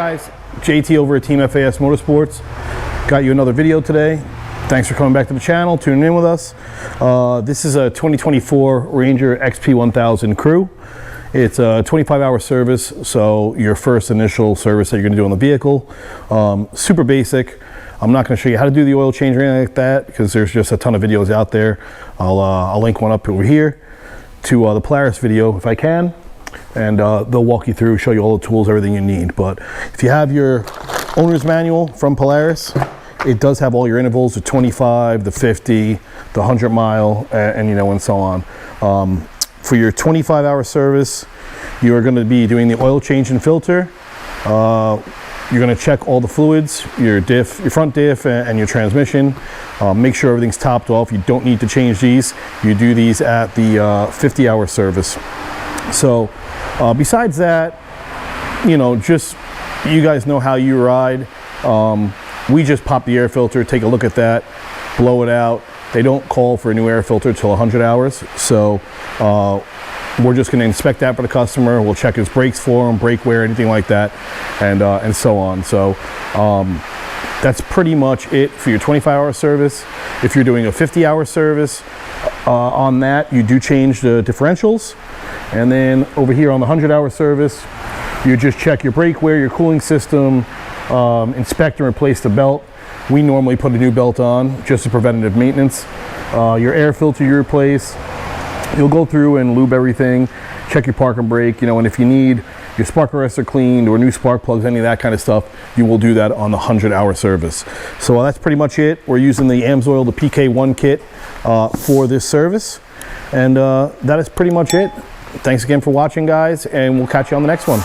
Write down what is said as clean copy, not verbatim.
guys? JT over at Team FAS Motorsports. Got you another video today. Thanks for coming back to the channel, tuning in with us. This is a 2024 Ranger XP1000 crew. It's a 25-hour service, so your first initial service that you're going to do on the vehicle. Super basic. I'm not going to show you how to do the oil change or anything like that because there's just a ton of videos out there. I'll link one up over here to the Polaris video if I can, and they'll walk you through, show you all the tools, everything you need. But if you have your owner's manual from Polaris, it does have all your intervals, the 25, the 50, the 100 mile, and you know, and so on. For your 25-hour service, you are going to be doing the oil change and filter. You're going to check all the fluids, your diff, your front diff, and your transmission. Make sure everything's topped off. You don't need to change these. You do these at the 50-hour service. So besides that, you know, just you guys know how you ride. We just pop the air filter, take a look at that, blow it out. They don't call for a new air filter till 100 hours. So we're just going to inspect that for the customer. We'll check his brakes for him, brake wear, anything like that, and so on. So that's pretty much it for your 25-hour service. If you're doing a 50-hour service, on that you do change the differentials. And then over here on the 100-hour service, you just check your brake wear, your cooling system, inspect and replace the belt. We normally put a new belt on just as preventative maintenance. Your air filter you replace. You'll go through and lube everything, check your park and brake, you know, and if you need your spark arrestor cleaned or new spark plugs, any of that kind of stuff, you will do that on the 100-hour service. So that's pretty much it. We're using the AMSOIL, the PK1 kit for this service. And that is pretty much it. Thanks again for watching, guys, and we'll catch you on the next one.